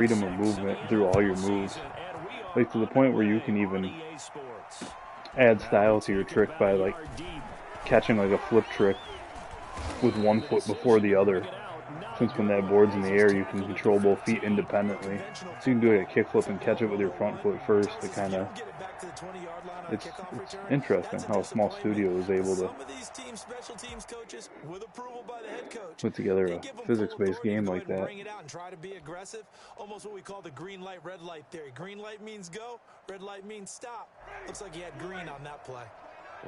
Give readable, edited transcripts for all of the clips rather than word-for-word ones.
freedom of movement through all your moves. Like to the point where you can even add style to your trick by like catching like a flip trick with one foot before the other. Since when that board's in the air, you can control both feet independently. So you can do like a kickflip and catch it with your front foot first to kind of... It's interesting how a small studio is able to put together a physics-based game like that. Almost what we call the green light, red light theory. Green light means go, red light means stop. Looks like he had green on that play.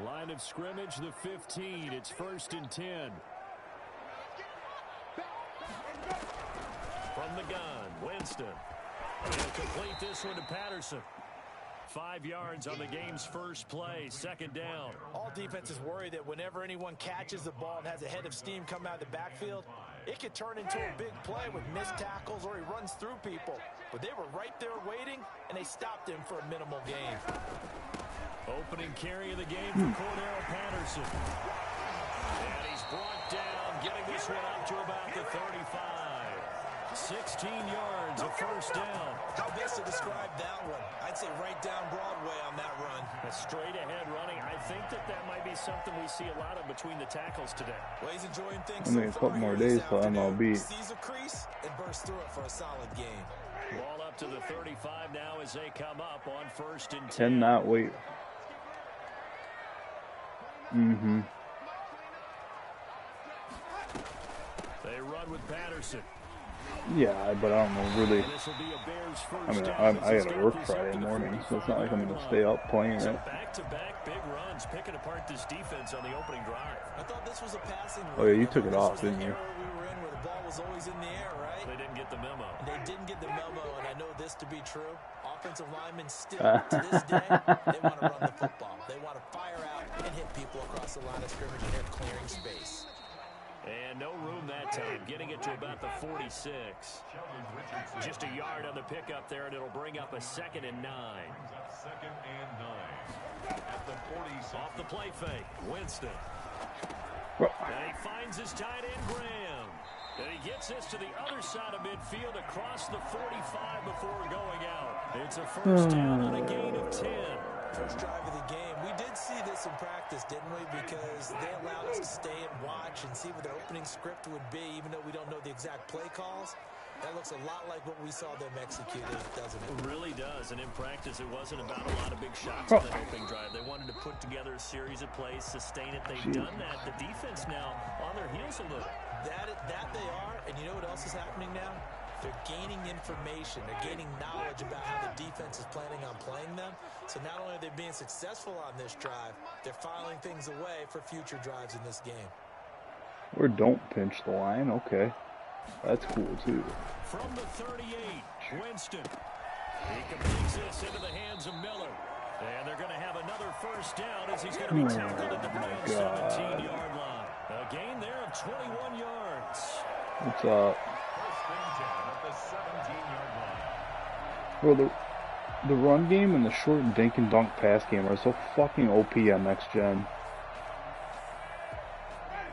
Line of scrimmage, the 15. It's 1st and 10. From the gun, Winston. He'll complete this one to Patterson. 5 yards on the game's first play, 2nd down. All defenses worry that whenever anyone catches the ball and has a head of steam come out of the backfield, it could turn into a big play with missed tackles or he runs through people. But they were right there waiting, and they stopped him for a minimal gain. Opening carry of the game for Cordero Patterson. And he's brought down, getting this one up to about the 35. 16 yards, a 1st down. How best to describe that one? I'd say right down Broadway on that run. A straight-ahead running. I think that might be something we see a lot of between the tackles today. Well, he's enjoying things I mean, a couple more days till MLB. Sees a crease and bursts through it for a solid game. Ball up to the 35 now as they come up on 1st and 10. Cannot wait. They run with Patterson. Yeah, but I don't know, really. I mean, I gotta work Friday morning, so it's not like I'm gonna stay up playing it. Back-to-back big runs, picking apart this defense on the opening drive. I thought this was a passing. Oh yeah, you took it off, didn't you? We were in where the ball was always in the air, right? They didn't get the memo. They didn't get the memo, and I know this to be true. Offensive linemen still, to this day, they want to run the football. They want to fire out and hit people across the line of scrimmage, and they're clearing space. And no room that time, getting it to about the 46. Just a yard on the pickup there, and it'll bring up a 2nd and 9. 2nd and 9. At the 46. Off the play fake, Winston. And he finds his tight end, Graham. And he gets this to the other side of midfield across the 45 before going out. It's a 1st down on a gain of 10. First drive of the game. We did see this in practice, didn't we? Because they allowed us to stay and watch and see what their opening script would be, even though we don't know the exact play calls. That looks a lot like what we saw them execute, doesn't it? It really does. And in practice, it wasn't about a lot of big shots on that opening drive. They wanted to put together a series of plays, sustain it. They've done that. The defense now on their heels a little. That they are. And you know what else is happening now? They're gaining information. They're gaining knowledge about how the defense is planning on playing them. So not only are they being successful on this drive, they're filing things away for future drives in this game. Or don't pinch the line. Okay. That's cool, too. From the 38, Winston. He completes this into the hands of Miller. And they're going to have another 1st down as he's going to be tackled at the Browns' 17-yard line. A gain there of 21 yards. What's up? Bro, the run game and the short dink and dunk pass game are so fucking OP on next gen.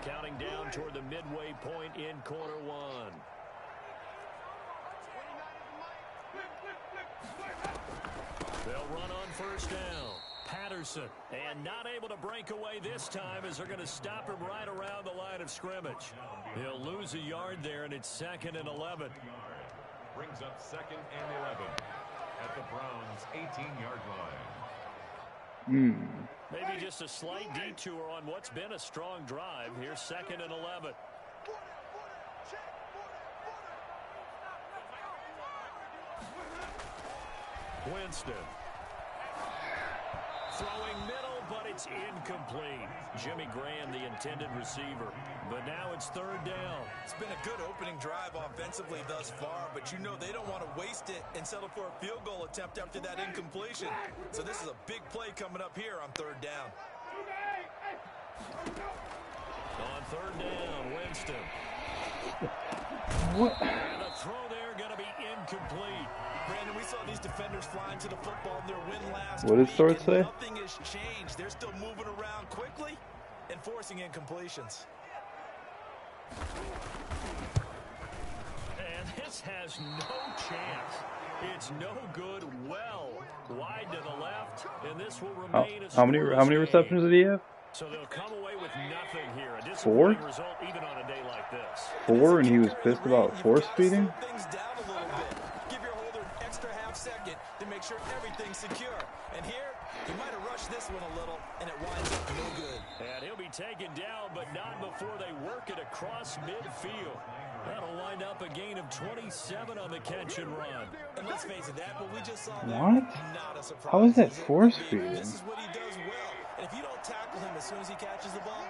Counting down toward the midway point in quarter 1. They'll run on 1st down. Patterson, and not able to break away this time as they're going to stop him right around the line of scrimmage. He'll lose a yard there, and it's 2nd and 11. Brings up 2nd and 11 at the Browns' 18-yard line. Maybe just a slight detour on what's been a strong drive. Here's 2nd and 11. Winston. Throwing middle, but it's incomplete. Jimmy Graham, the intended receiver. But now it's 3rd down. It's been a good opening drive offensively thus far, but you know they don't want to waste it and settle for a field goal attempt after that incompletion. So this is a big play coming up here on 3rd down. On 3rd down, Winston. What? And the throw there going to be incomplete. Brandon, we saw these defenders flying to the football in their win last What did Start say? Nothing has changed. They're still moving around quickly and forcing incompletions. And This has no chance. It's no good. Well, wide to the left, and this will remain a how many receptions did he have? So they'll come away with nothing here. A 4? disappointing result even on a day like this. 4, and he was pissed about force feeding? Give your holder an extra half second to make sure everything's secure. And here, he might have rushed this one a little, and it winds up no good. And he'll be taken down, but not before they work it across midfield. That'll wind up a gain of 27 on the catch and run. And let's face it, that what we just saw What? Not a surprise. How is that force feeding? This is what he does well. And if you don't tackle him as soon as he catches the ball,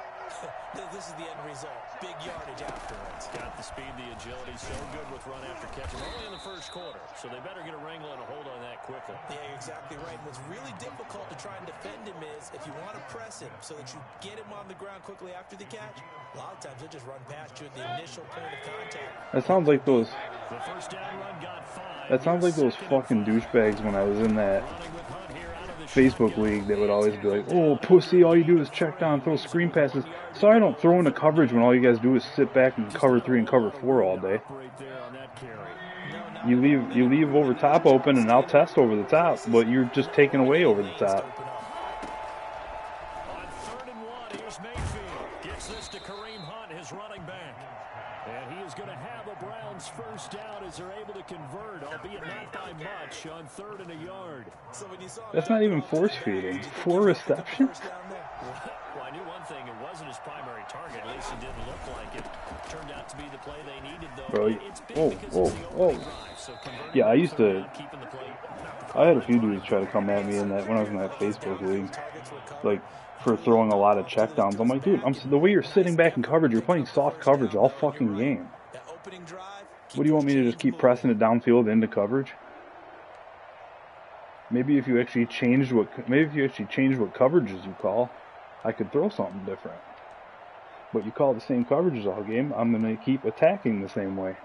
this is the end result. Big yardage afterwards. Got the speed, the agility, so good with run after catch. Only in the first quarter, so they better get a wrangle and a hold on that quickly. Yeah, you're exactly right. What's really difficult to try and defend him is if you want to press him so that you get him on the ground quickly after the catch, a lot of times he'll just run past you at the initial point of contact. That sounds like those. The first down run got 5. That sounds like those fucking douchebags when I was in that Facebook league that would always be like, "Oh, pussy, all you do is check down, throw screen passes." Sorry, I don't throw into coverage when all you guys do is sit back and cover 3 and cover 4 all day. You leave over top open, and I'll test over the top, but you're just taking away over the top. On 3rd and 1, here's Mayfield. Gets this to Kareem Hunt, his running back. And he is going to have a Browns first down as they're able to convert, albeit not by much, on 3rd and a yard. That's not even force feeding. 4 receptions? Well, I knew one thing. It wasn't his primary target. At least it didn't look like it. Turned out to be the play they needed, though. Bro, yeah, I used to... I had a few dudes try to come at me in that when I was in that Facebook league. Like, for throwing a lot of checkdowns. I'm like, dude, the way you're sitting back in coverage, you're playing soft coverage all fucking game. What do you want me to just keep pressing it downfield into coverage? Maybe if you actually changed what coverages you call, I could throw something different. But you call the same coverages all game, I'm gonna keep attacking the same way.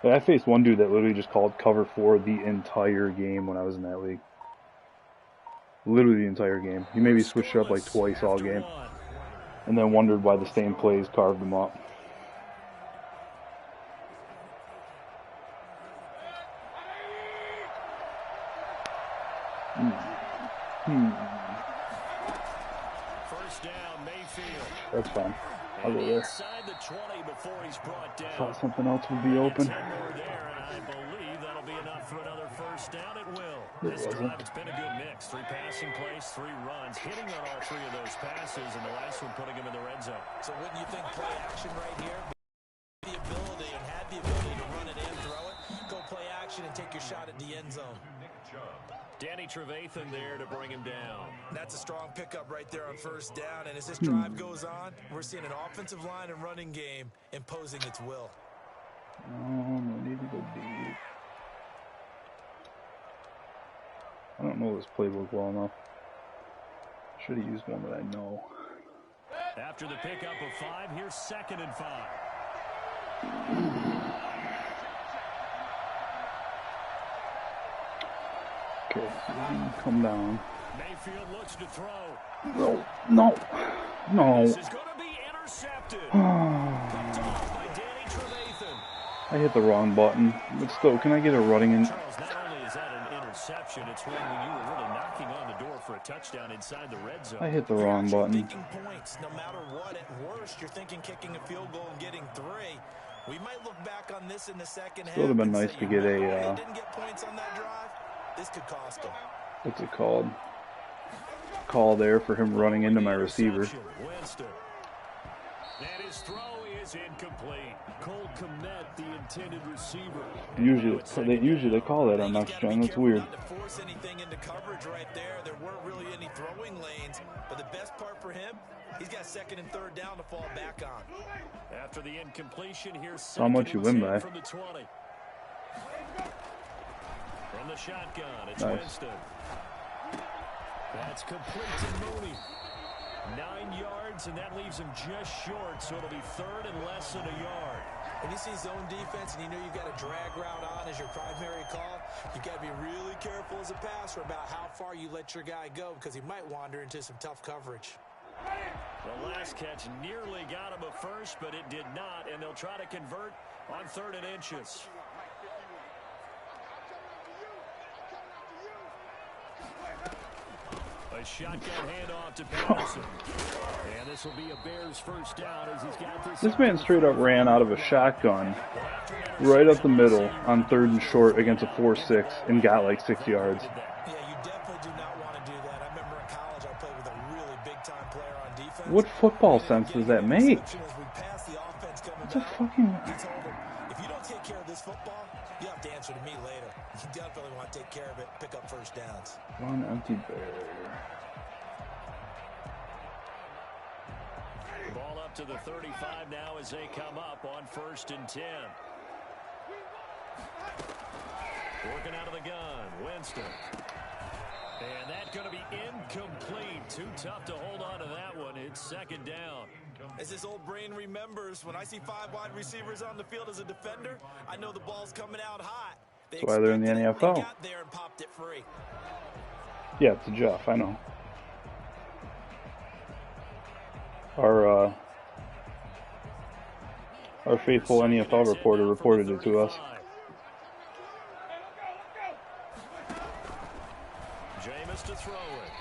Like, I faced one dude that literally just called cover 4 the entire game when I was in that league. Literally the entire game. He maybe switched it up like twice all game. And then wondered why the same plays carved him up. First down, Mayfield. That's fine. I'll go there. Inside the 20 before he's brought down. Thought something else would be open. There, and I believe that'll be enough for another first down. It will. It This wasn't. drive, it's been a good mix. 3 passing plays, 3 runs, hitting on all 3 of those passes, and the last one putting him in the red zone. So wouldn't you think play action right here? The ability and had the ability to run it and throw it. Go play action and take your shot at the end zone. Danny Trevathan there to bring him down. That's a strong pickup right there on first down. And as this drive goes on, we're seeing an offensive line and running game imposing its will. I need to go deep. I don't know this playbook well enough. Should have used one that I know. After the pickup of 5, here's 2nd and 5. Okay, come down. Mayfield looks to throw. No. This is going to be intercepted. Picked off by Danny Trevathan. I hit the wrong button. But still, can I get a running in? Charles, not only is that an interception, it's one when you were really knocking on the door for a touchdown inside the red zone. I hit the wrong button. Making points, no matter what. At worst, you're thinking kicking a field goal and getting 3. We might look back on this in the second half. It would have been nice to get a, didn't get points on that drive. This could cost them. what's it called? Call there for him running into my receiver. Winston. And his throw is incomplete. Cole Kmet, the intended receiver. Usually they call that on Next Gen. That's weird. Not to force anything into coverage right there. There weren't really any throwing lanes, but the best part for him, he's got 2nd and 3rd down to fall back on. After the incompletion, here's How much you win by? from the 20. From the shotgun, it's Nice. Winston. That's complete to Mooney. 9 yards, and that leaves him just short, so it'll be 3rd and less than a yard. When you see zone defense and you know you've got a drag route on as your primary call, you've got to be really careful as a passer about how far you let your guy go because he might wander into some tough coverage. The last catch nearly got him a first, but it did not, and they'll try to convert On 3rd and inches. A shotgun handoff to Patterson. And this will be a Bears first down as he's got This man straight up ran out of a shotgun right up the middle on 3rd and short against a 4-6 and got like 6 yards. Yeah, you definitely do not want to do that. I remember in college I played with a really big-time player on defense. What football sense does that make? What's a fucking... If you don't take care of this football, you have to answer to me later. You definitely want to take care of it, pick up first downs. One empty Bear. Ball up to the 35 now as they come up on 1st and 10. Working out of the gun, Winston. And that's going to be incomplete. Too tough to hold on to that one. It's 2nd down. As this old brain remembers, when I see 5 wide receivers on the field as a defender, I know the ball's coming out hot. That's why they're in the NFL. They got there and popped it free. Yeah, it's a Jeff, I know. Our faithful NFL reporter reported it to us. Jameis to throw it.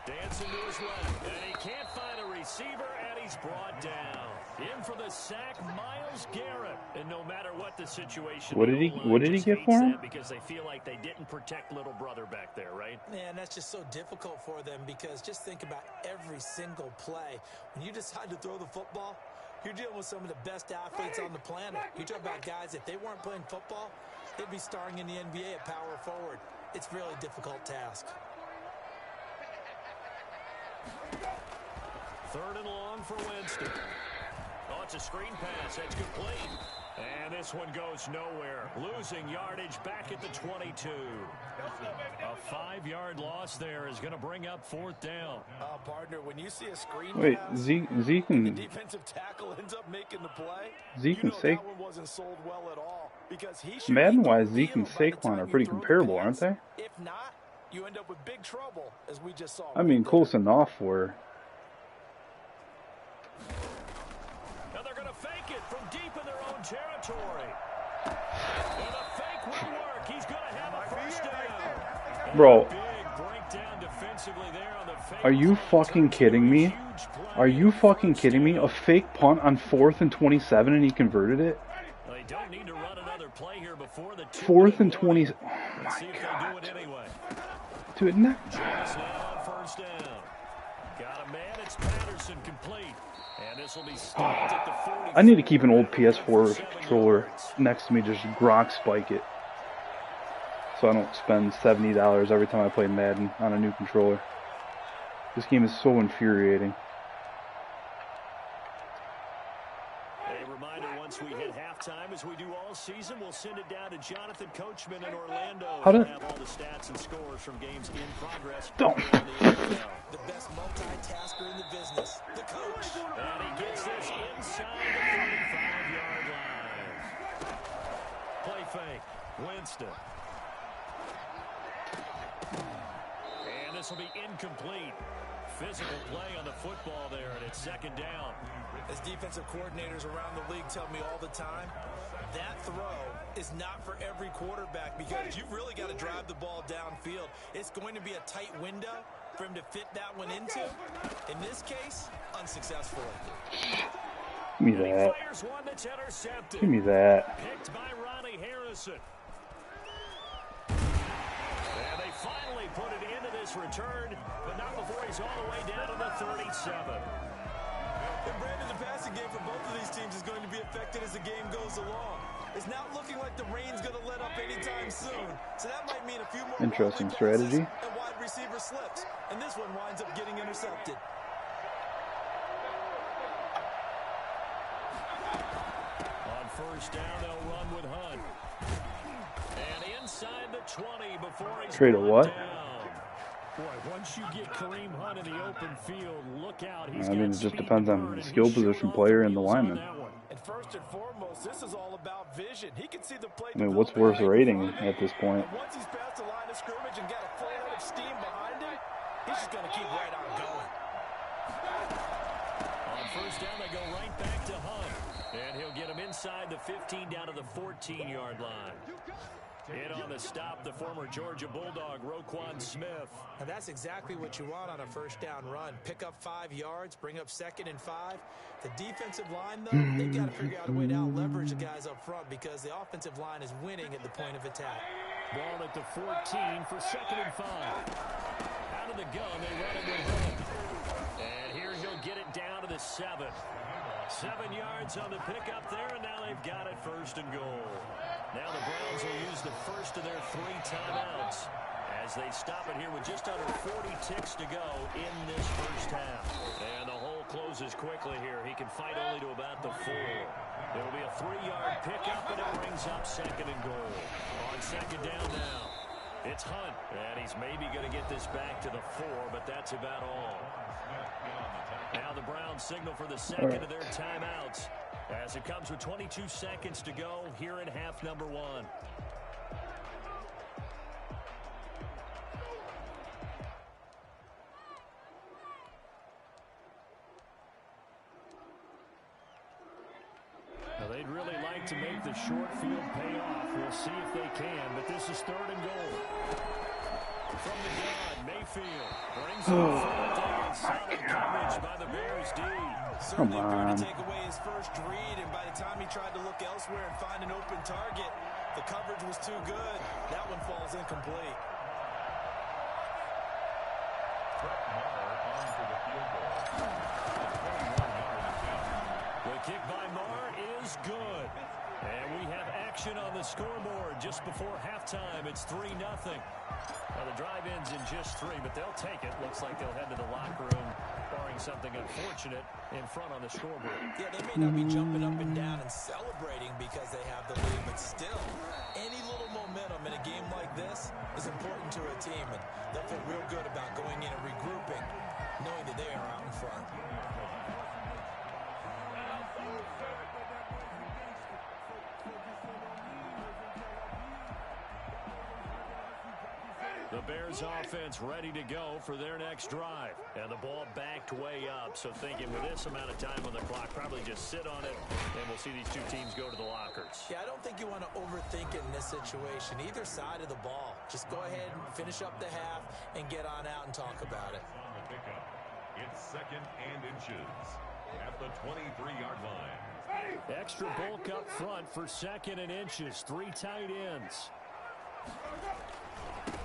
Dancing to his left. And he can't find a receiver, and he's brought down. In for the sack, Myles Garrett. And no matter what the situation, What did he get for him? Because they feel like they didn't protect little brother back there, right? Man, that's just so difficult for them because just think about every single play. When you decide to throw the football, you're dealing with some of the best athletes on the planet. You talk about guys, if they weren't playing football, they'd be starring in the NBA at power forward. It's a really difficult task. 3rd and long for Winston. Oh, it's a screen pass. That's complete. And this one goes nowhere. Losing yardage back at the 22. A 5-yard loss there is going to bring up 4th down. Partner, when you see a screen Wait, pass, Zeke the and defensive tackle ends up making the play. Zeke and that one wasn't sold well at all because he should Madden-wise, be Zeke and by the Saquon time are you pretty throw the comparable, pass. aren't they? If not, you end up with big trouble, as we just saw. I mean, close enough where... And they're going to fake it from deep in their own territory. And the fake will work. He's going to have a first down. Bro, Big breakdown defensively there on the fake. are you fucking kidding me? Are you fucking kidding me? A fake punt on 4th and 27 and he converted it? They don't need to run another play here before the 4th and 20. Oh Let's see my if god. they do it anyway. Dude, no. Jameis now on 1st down. Got a man. It's Patterson complete. And this will be stopped at the 40. I need to keep an old PS4 controller next to me, just Gronk spike it. So I don't spend $70 every time I play Madden on a new controller. This game is so infuriating. A reminder, once we hit halftime, as we do all season, we'll send it down to Jonathan Coachman in Orlando. How did... have all the stats and scores from games in progress. Don't. The best multitasker in the business, the coach. And he gets this inside the 35-yard line. Play fake. Winston. And this will be incomplete. Physical play on the football there, and it's 2nd down. As defensive coordinators around the league tell me all the time, that throw is not for every quarterback because you've really got to drive the ball downfield. It's going to be a tight window for him to fit that one into. In this case, unsuccessfully. Give me that. Fires one that's intercepted. Give me that. Picked by Ronnie Harrison. And they finally put it into this return, but not before he's all the way down to the 37. And Brandon, the passing game for both of these teams is going to be affected as the game goes along. It's not looking like the rain's going to let up anytime soon. So that might mean a few more interesting passes strategy. and wide receiver slips. And this one winds up getting intercepted. On 1st down, they'll run with Hunt. And inside the 20 before he's Trade a what? down. Boy, once you get Kareem Hunt in the open field, look out. I mean, it just depends on the skill position player and the lineman. And first and foremost, this is all about vision. He can see the play. I mean, what's worth rating at this point? And once he's past the line of scrimmage and got a full head of steam behind him, he's just going to keep right on going. On 1st down, they go right back to Hunt. And he'll get him inside the 15 down to the 14-yard line. In on the stop, the former Georgia Bulldog, Roquan Smith. And that's exactly what you want on a first down run. Pick up 5 yards, bring up 2nd and 5. The defensive line, though, they've got to figure out a way to out-leverage the guys up front because the offensive line is winning at the point of attack. Ball at the 14 for 2nd and 5. Out of the gun, they run it with him. And here he'll get it down to the 7. 7 yards on the pickup there, and now they've got it 1st and goal. Now the Browns will use the first of their 3 timeouts as they stop it here with just under 40 ticks to go in this first half. And the hole closes quickly here. He can fight only to about the 4. There will be a 3-yard pickup, and it brings up 2nd and goal. On 2nd down now, it's Hunt. And he's maybe going to get this back to the 4, but that's about all. Now the Browns signal for the 2nd of their timeouts as it comes with 22 seconds to go here in half number 1. Now they'd really like to make the short field pay off. We'll see if they can, but this is 3rd and goal. From the gun, Mayfield brings it 4th down. Solid coverage by the Bears D. Certainly appeared to take away his first read, and by the time he tried to look elsewhere and find an open target, the coverage was too good. That one falls incomplete. The kick by Marr is good. And we have action on the scoreboard just before halftime. It's 3-0. Well, the drive ends in just 3, but they'll take it. Looks like they'll head to the locker room, barring something unfortunate in front on the scoreboard. Yeah, they may not be jumping up and down and celebrating because they have the lead, but still, any little momentum in a game like this is important to a team, and they'll feel real good about going in and regrouping, knowing that they are out in front. The Bears offense ready to go for their next drive. And the ball backed way up. So thinking with this amount of time on the clock, probably just sit on it, and we'll see these two teams go to the lockers. Yeah, I don't think you want to overthink it in this situation. Either side of the ball. Just go ahead and finish up the half and get on out and talk about it. On the pickup, it's 2nd and inches at the 23-yard line. Extra bulk up front for 2nd and inches. 3 tight ends.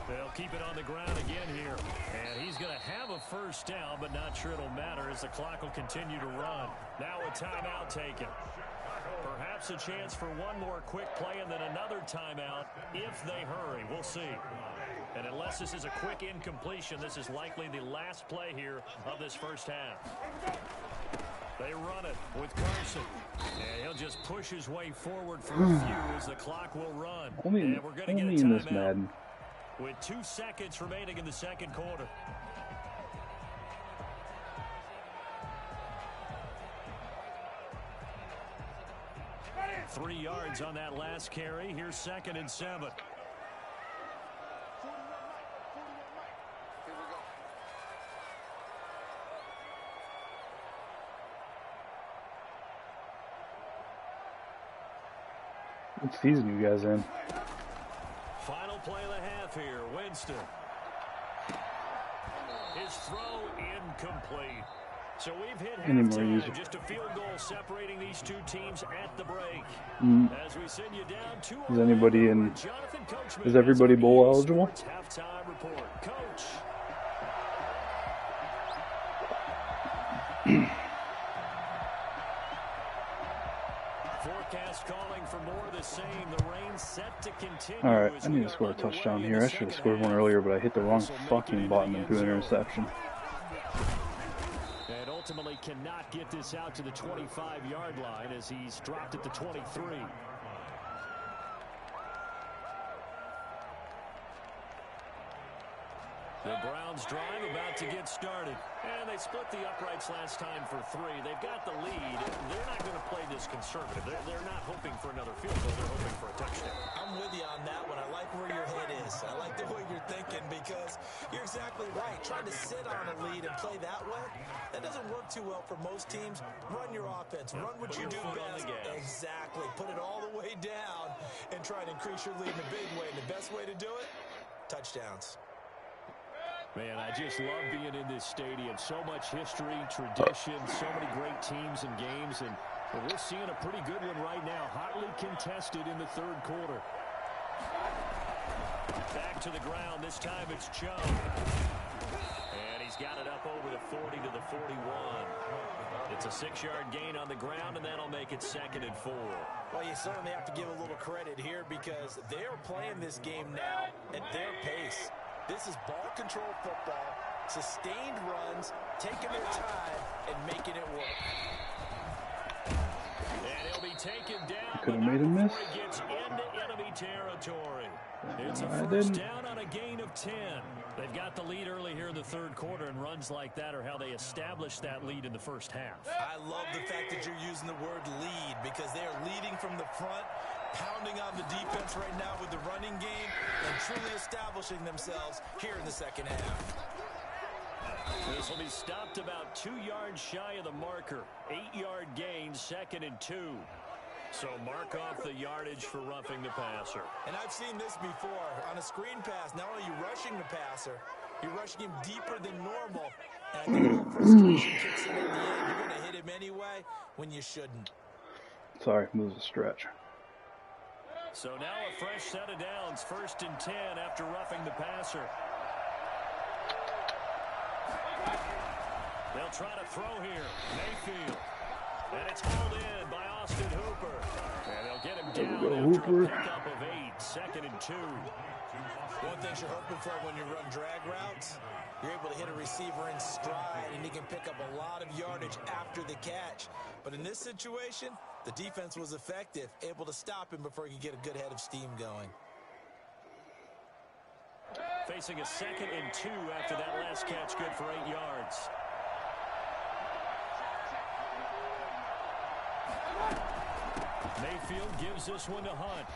They'll keep it on the ground again here. And he's going to have a first down, but not sure it'll matter as the clock will continue to run. Now a timeout taken. Perhaps a chance for one more quick play and then another timeout if they hurry. We'll see. And unless this is a quick incompletion, this is likely the last play here of this first half. They run it with Carson. And he'll just push his way forward for a few as the clock will run. And we're going to get a timeout with 2 seconds remaining in the second quarter. Three yards on that last carry. Here's 2nd and 7. What season you guys in? Final play of the half here. Winston. His throw incomplete. So we've hit halftime. Just a field goal separating these two teams at the break. As we send you down 2-0. Is anybody in? Is everybody bowl eligible? Halftime report. Coach. Forecast calling for more of the same. The rain set to continue. All right, I need to score a touchdown here. I should have scored one earlier, but I hit the wrong fucking button and threw an interception. And ultimately cannot get this out to the 25-yard line as he's dropped at the 23. The Browns drive about to get started. And they split the uprights last time for 3. They've got the lead. They're not going to play this conservative. They're not hoping for another field goal. They're hoping for a touchdown. I'm with you on that one. I like where your head is. I like the way you're thinking because you're exactly right. Try trying to sit on a lead and play that way, that doesn't work too well for most teams. Run your offense. Run what you do best. Exactly. Put it all the way down and try to increase your lead in a big way. And the best way to do it, touchdowns. Man, I just love being in this stadium. So much history, tradition, so many great teams and games. And we're seeing a pretty good one right now. Hotly contested in the third quarter. Back to the ground. This time it's Chubb. And he's got it up over the 40 to the 41. It's a 6-yard gain on the ground, and that'll make it 2nd and 4. Well, you certainly have to give a little credit here because they're playing this game now at their pace. This is ball control football, sustained runs, taking their time, and making it work. And he'll be taken down. Could have made a miss. He gets into enemy territory. It's a first down on a gain of 10. They've got the lead early here in the third quarter, and runs like that are how they establish that lead in the first half. I love the fact that you're using the word lead because they're leading from the front, pounding on the defense right now with the running game, and truly establishing themselves here in the second half. This will be stopped about 2 yards shy of the marker. 8-yard gain, 2nd and 2. So mark off the yardage for roughing the passer. And I've seen this before. On a screen pass, not only are you rushing the passer, you're rushing him deeper than normal. And I think a little frustration kicks in at the end. You're going to hit him anyway when you shouldn't. Sorry, moves a stretch. So now a fresh set of downs, 1st and 10 after roughing the passer. They'll try to throw here. Mayfield. And it's hauled in by Austin Hooper. And they'll get him down after a pickup of 8. 2nd and 2. One thing you're hoping for when you run drag routes, you're able to hit a receiver in stride, and he can pick up a lot of yardage after the catch. But in this situation, the defense was effective, able to stop him before he could get a good head of steam going. Facing a 2nd and 2 after that last catch, good for 8 yards. Mayfield gives this one to Hunt.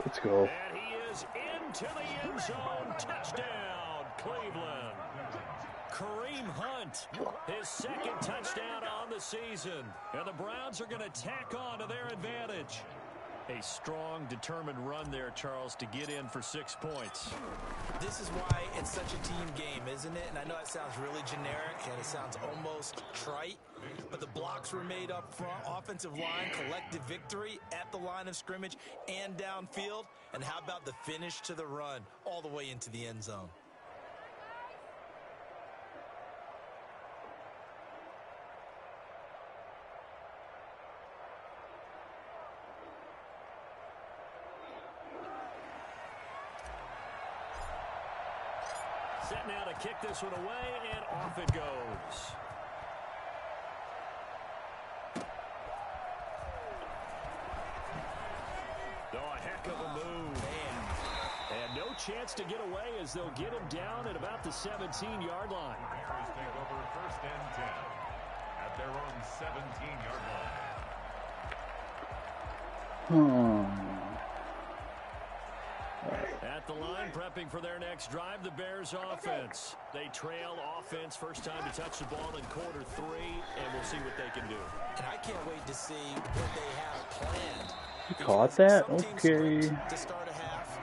Let's go. And he is into the end zone. Touchdown, Cleveland. Kareem Hunt, his 2nd touchdown on the season. And the Browns are going to tack on to their advantage. A strong, determined run there, Charles, to get in for 6 points. This is why it's such a team game, isn't it? And I know it sounds really generic and it sounds almost trite, but the blocks were made up front, offensive line, collective victory at the line of scrimmage and downfield. And how about the finish to the run all the way into the end zone? Set now to kick this one away, and off it goes. Oh, a heck of a move. Man. And no chance to get away as they'll get him down at about the 17-yard line. Bears take over 1st and 10 at their own 17-yard line. At the line, prepping for their next drive, the Bears offense. They trail offense, first time to touch the ball in quarter 3, and we'll see what they can do. And I can't wait to see what they have planned. You caught that? Some teams Okay. sprint to start a half.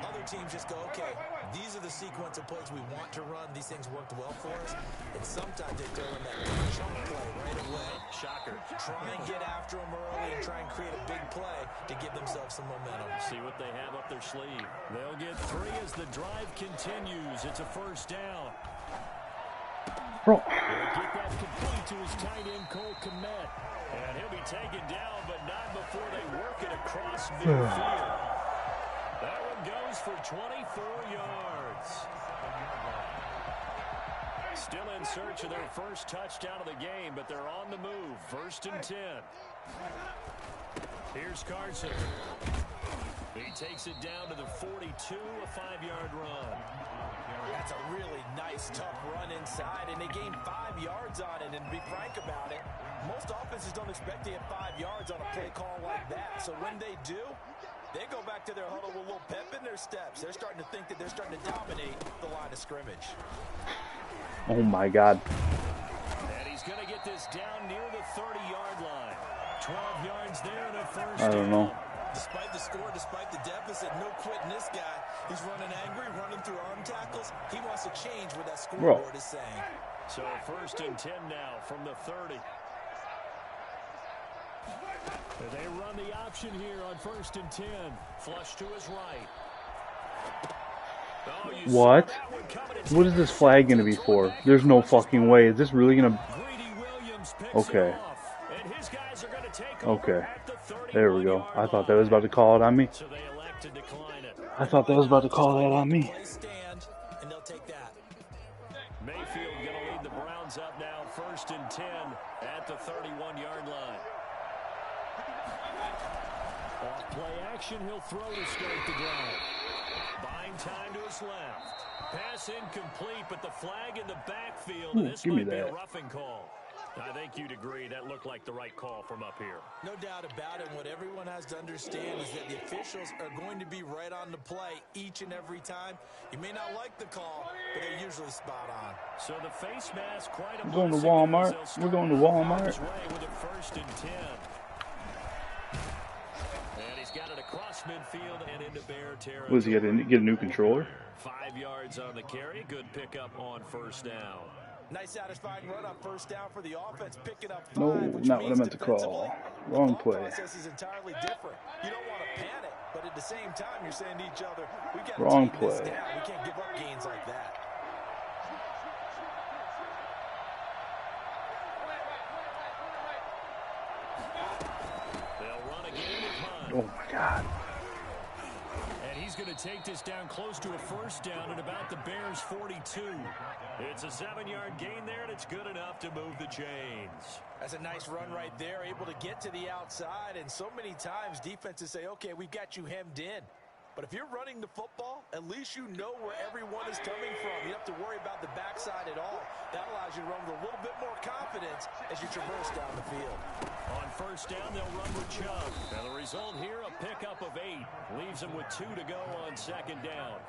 Other teams just go, okay, these are the sequence of plays we want to run. These things worked well for us. And sometimes they throw in that chunk play right away. Shocker. Try and get after them early and try and create a big play to give themselves some momentum. See what they have up their sleeve. They'll get 3 as the drive continues. It's a first down. Bro. He'll get that complete to his tight end, Cole Kmet. And he'll be taken down, but not before they work it across midfield. That one goes for 24 yards. Still in search of their first touchdown of the game, but they're on the move. 1st and 10. Here's Carson. He takes it down to the 42, a 5-yard run. That's a really nice, tough run inside, and they gained 5 yards on it. And to be frank about it, most offenses don't expect to get 5 yards on a play call like that. So when they do, they go back to their huddle with a little pep in their first steps. They're starting to think that they're starting to dominate the line of scrimmage. Oh my God. And he's going to get this down near the 30-yard line. 12 yards there and a first I don't know. Despite the score, despite the deficit, no quitting this guy. He's running angry, running through arm tackles. He wants to change what that scoreboard is saying. So 1st and 10 now from the 30. They run the option here on 1st and 10. Flush to his right. Oh, what? What is this flag going to be for? There's no fucking way. Is this really going to... Okay. Okay. There we go. I thought that was about to call it on me. I thought that was about to call that on me. Mayfield going to lead the Browns up now. 1st and 10 at the 31-yard line. Off play action, he'll throw to start the drive. Buying time to his left. Pass incomplete, but the flag in the backfield. Ooh, this might be a roughing call. I think you'd agree that looked like the right call from up here. No doubt about it. What everyone has to understand is that the officials are going to be right on the play each and every time. You may not like the call, but they're usually spot on. So the face mask quite a We're going to Walmart. We're going to Walmart. With a 1st and 10. And he's got it across midfield and into Bear territory. Was he going to get a new controller? 5 yards on the carry. Good pickup on 1st down. Nice satisfying run up 1st down for the offense. Pick it up 5. No, not what I meant to call. Wrong play. The process is entirely different. You don't want to panic, but at the same time, you're saying to each other, we got to wrong take play. This down. We can't give up gains like that. They'll run again and punt. Oh my God. He's going to take this down close to a 1st down at about the Bears' 42. It's a 7-yard gain there, and it's good enough to move the chains. That's a nice run right there, able to get to the outside. And so many times defenses say, okay, we've got you hemmed in. But if you're running the football, at least you know where everyone is coming from. You don't have to worry about the backside at all. That allows you to run with a little bit more confidence as you traverse down the field. On 1st down, they'll run with Chubb. And the result here, a pickup of 8. Leaves them with 2 to go on 2nd down.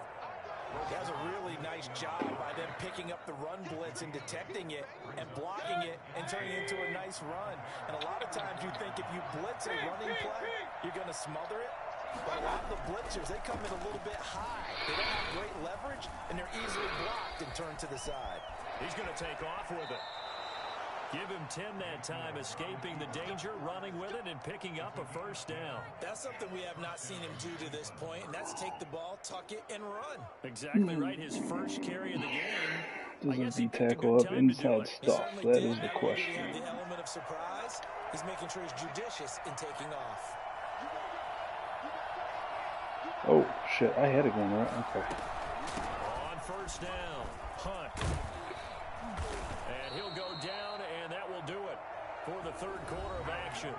That's a really nice job by them picking up the run blitz and detecting it and blocking it and turning it into a nice run. And a lot of times you think if you blitz a running play, you're going to smother it. But a lot of the blitzers, they come in a little bit high. They don't have great leverage, and they're easily blocked and turned to the side. He's going to take off with it. Give him 10 that time, escaping the danger, running with it, and picking up a 1st down. That's something we have not seen him do to this point, and that's take the ball, tuck it, and run. Exactly right. His first carry of the game. Does he tackle up inside stuff? That is the question. The element of surprise, he's making sure he's judicious in taking off. Oh, shit. I had it going right. Okay. On 1st down, Hunt. And he'll go down, and that will do it for the 3rd quarter of action.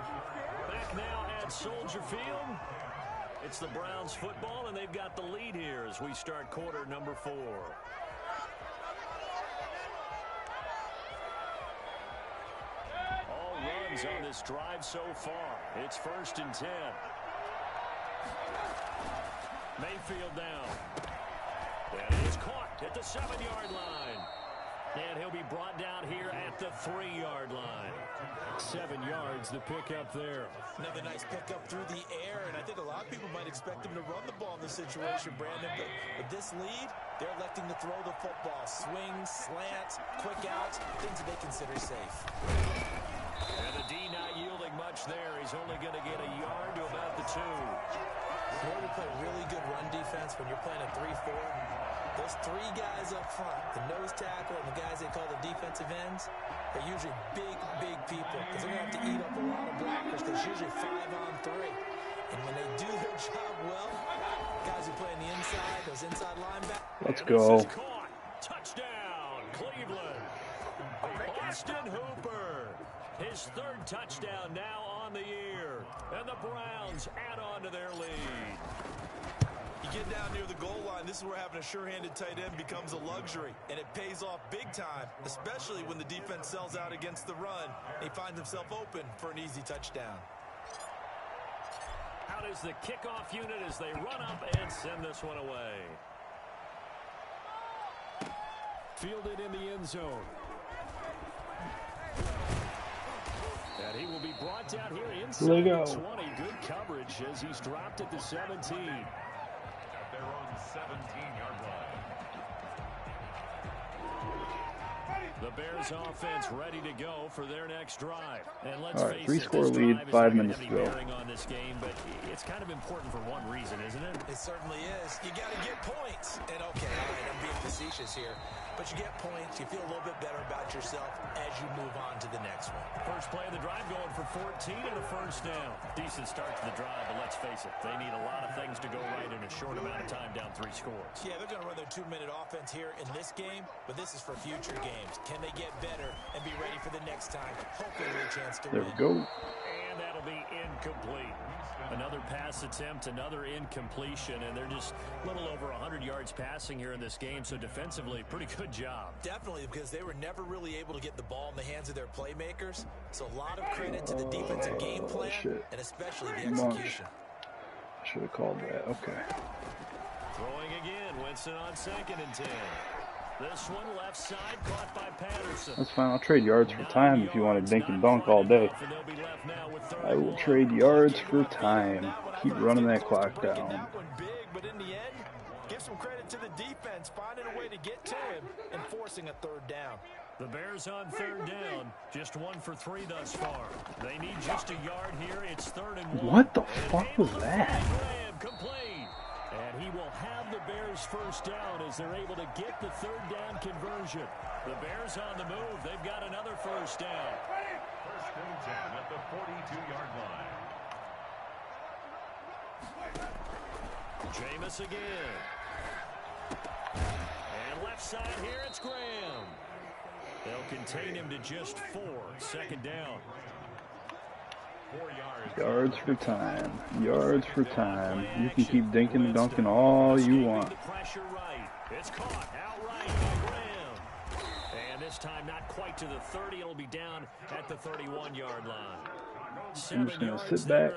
Back now at Soldier Field. It's the Browns football, and they've got the lead here as we start quarter number 4. All runs on this drive so far. It's 1st and 10. Mayfield down. And he's caught at the 7-yard line. And he'll be brought down here at the 3-yard line. 7 yards the pickup there. Another nice pickup through the air, and I think a lot of people might expect him to run the ball in this situation, Brandon. But with this lead, they're electing to throw the football. Swings, slants, quick outs, things that they consider safe. And the D not yielding much there. He's only going to get a yard to about the 2. You know, we play really good run defense when you're playing a 3-4. Those 3 guys up front, the nose tackle and the guys they call the defensive ends, they're usually big, big people because they're going to have to eat up a lot of blockers because it's usually 5-on-3. And when they do their job well, guys who play on the inside, those inside linebackers. Let's go. Touchdown, Cleveland. Austin Hooper. His 3rd touchdown now on the year. And the Browns add on to their lead. You get down near the goal line, this is where having a sure-handed tight end becomes a luxury. And it pays off big time, especially when the defense sells out against the run. He finds himself open for an easy touchdown. Out is the kickoff unit as they run up and send this one away. Fielded in the end zone. And he will be brought down here inside the 20. Good coverage as he's dropped at the 17. At their own 17-yard line. The Bears offense ready to go for their next drive. And let's All right, face it, 3-score lead, 5 minutes to go. On this game, but it's kind of important for one reason, isn't it? It certainly is. You got to get points. And okay, all right, I'm being facetious here, but you get points, you feel a little bit better about yourself as you move on to the next one. First play of the drive going for 14 and a first down. Decent start to the drive, but let's face it, they need a lot of things to go right in a short amount of time down 3 scores. Yeah, they're going to run their 2-minute offense here in this game, but this is for future games. Can they get better and be ready for the next time? Hopefully with a chance to win. There we go. And that'll be incomplete. Another pass attempt, another incompletion, and they're just a little over 100 yards passing here in this game, so defensively, pretty good job. Definitely, because they were never really able to get the ball in the hands of their playmakers, so a lot of credit to the defensive game plan, and especially the execution. Should have called that. Okay. Throwing again, Winston on 2nd and 10. This one left side caught by Patterson. That's fine. I'll trade yards for time if you want to dink and dunk all day. I will trade yards for time. Keep running that clock down. But in the end, give some credit to the defense, finding a way to get to him and forcing a 3rd down. The Bears on 3rd down, just 1 for 3 thus far. They need just a yard here. It's 3rd and 1. What the fuck was that? Complete. And he will have the Bears first down as they're able to get the 3rd down conversion. The Bears on the move. They've got another first down. First and 10 at the 42-yard line. Jameis again. And left side here, it's Graham. They'll contain him to just 4. 2nd down. 4 yards. Yards for time. Yards for time. You can keep dinking and dunking all you want. It's caught outright by Graham. And this time not quite to the 30. It'll be down at the 31-yard line. I'm just going to sit back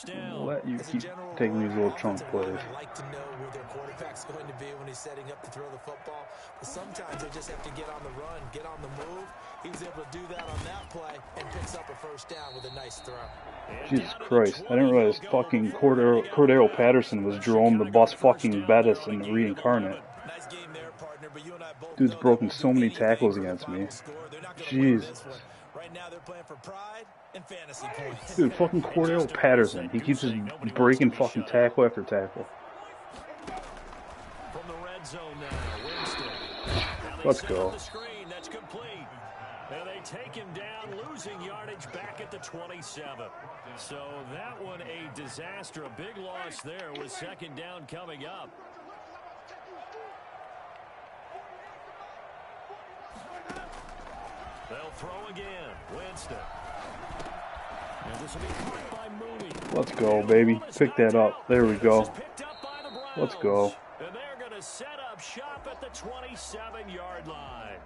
and let you keep taking these little chunk plays. I like to know where their quarterback's going to be when he's setting up to throw the football. But sometimes they just have to get on the run, get on the move. He was able to do that on that play and picks up a first down with a nice throw. Jesus Christ. I didn't realize fucking Cordero Patterson was Jerome the Bus fucking Bettis in the reincarnate. Nice game there, partner, but you and I both Dude's broken so many tackles against me. Jesus. Right now they're playing for pride and fantasy points. Dude, fucking Cordero Patterson. He keeps just breaking fucking tackle after tackle. From the red zone now, Winston. Let's go. That's complete. And they take him down, losing yardage back at the 27. So that one a disaster. A big loss there with 2nd down coming up. They'll throw again. Winston. And this will be caught by Mooney. Let's go, baby. Pick that up. There we go. Let's go. And they're going to set up shop at the 27-yard line.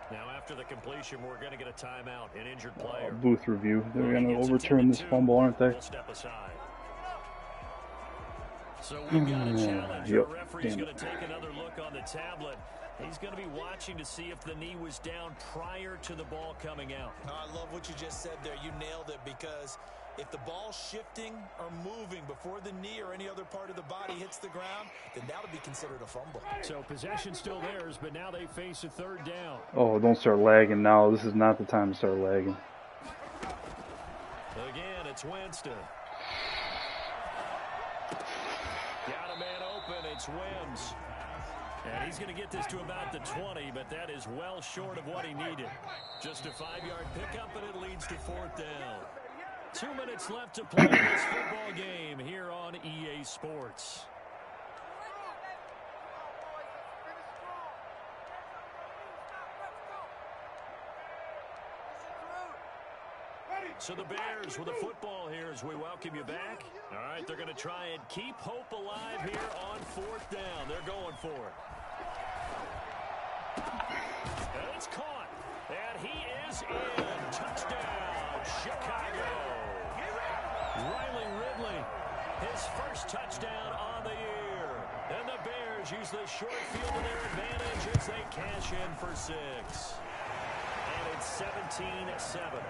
Now, after the completion, we're going to get a timeout, an injured player. Booth review. They're going to overturn this fumble, aren't they? We'll step aside. So we've got a challenge. The referee's going to take another look on the tablet. He's going to be watching to see if the knee was down prior to the ball coming out. I love what you just said there. You nailed it, because if the ball's shifting or moving before the knee or any other part of the body hits the ground, then that'll be considered a fumble. So possession still theirs, but now they face a 3rd down. Oh, don't start lagging now. This is not the time to start lagging. Again, it's Winston. Got a man open. It's Wims. And he's going to get this to about the 20, but that is well short of what he needed. Just a 5-yard pickup, and it leads to 4th down. 2 minutes left to play this football game here on EA Sports. So the Bears with the football here as we welcome you back. All right, they're going to try and keep hope alive here on 4th down. They're going for it. And it's caught. And he is in. Touchdown, Chicago. Riley Ridley His first touchdown on the year. And the Bears use the short field to their advantage as they cash in for 6. And it's 17-7.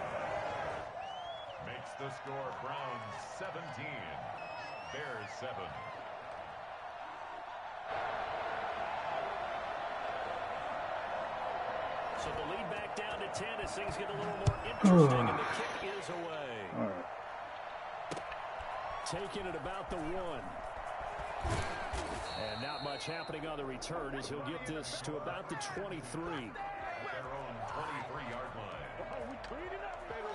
Makes the score Browns 17, Bears 7. So the lead back down to 10 as things get a little more interesting, and the kick is away. All right. Taking it about the 1. And not much happening on the return as he'll get this to about the 23. Their own 23-yard line. Oh, we cleaned it up, baby.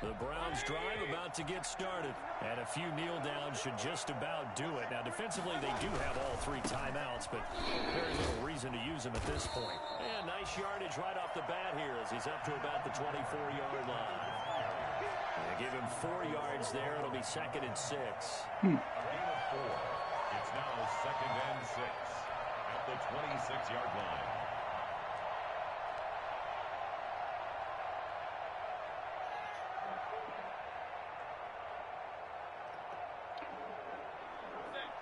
The Browns drive about to get started. And a few kneel downs should just about do it. Now, defensively, they do have all 3 timeouts, but very little reason to use them at this point. And nice yardage right off the bat here as he's up to about the 24-yard line. They give him 4 yards there. It'll be 2nd and 6. A gain of 4. It's now 2nd and 6 at the 26-yard line.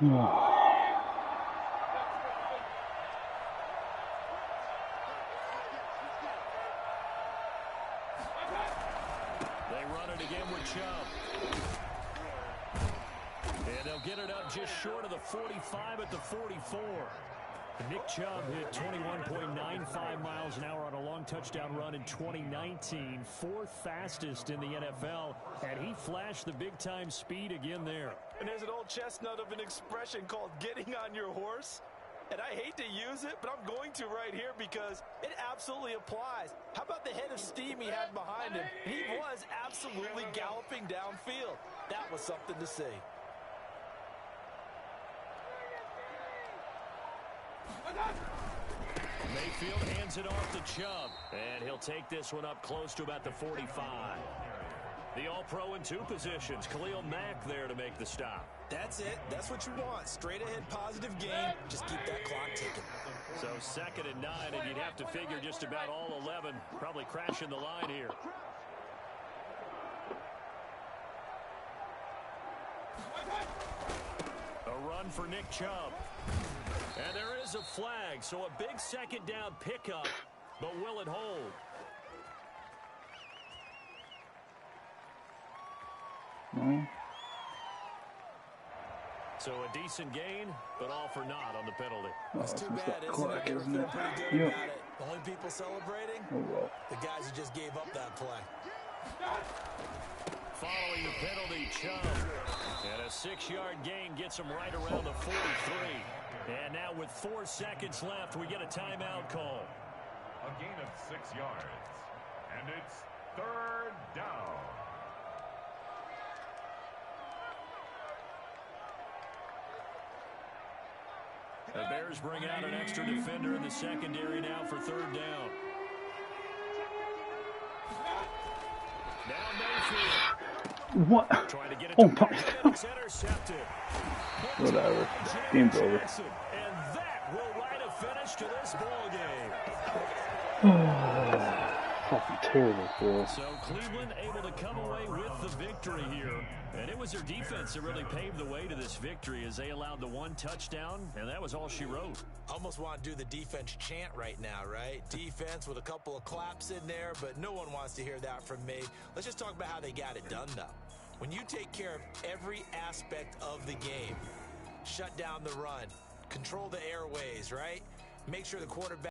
They run it again with Chubb. And they'll get it up just short of the 45 at the 44. Nick Chubb hit 21.95 miles an hour on a long touchdown run in 2019. 4th fastest in the NFL, and he flashed the big-time speed again there. And there's an old chestnut of an expression called getting on your horse. And I hate to use it, but I'm going to right here because it absolutely applies. How about the head of steam he had behind him? He was absolutely galloping downfield. That was something to see. Mayfield hands it off to Chubb, and he'll take this one up close to about the 45. The All-Pro in 2 positions. Khalil Mack there to make the stop. That's it. That's what you want. Straight ahead positive game. Just keep that clock ticking. So 2nd and 9, and you'd have to figure just about all 11 probably crashing the line here. A run for Nick Chubb. And there is a flag, so a big 2nd down pickup, but will it hold? No. So a decent gain, but all for naught on the penalty. That's too bad, isn't clock, it? They were isn't feeling it? pretty good Yep. about it. The only people celebrating? Oh, well. The guys who just gave up that play. Following the penalty, Chubb. And a 6-yard gain gets him right around the 43. And now with 4 seconds left, we get a timeout call. A gain of 6 yards. And it's 3rd down. The Bears bring out an extra defender in the secondary now for 3rd down. Now Mayfield. What? Trying to get it Oh, to my Beckham. It's intercepted. Whatever. Game's over. And that will write a finish to this ball game. Fucking terrible throw. So Cleveland able to come away with the victory here. And it was their defense that really paved the way to this victory as they allowed the 1 touchdown, and that was all she wrote. Almost want to do the defense chant right now, right? Defense with a couple of claps in there, but no one wants to hear that from me. Let's just talk about how they got it done, though. When you take care of every aspect of the game, shut down the run, control the airways, right? Make sure the quarterback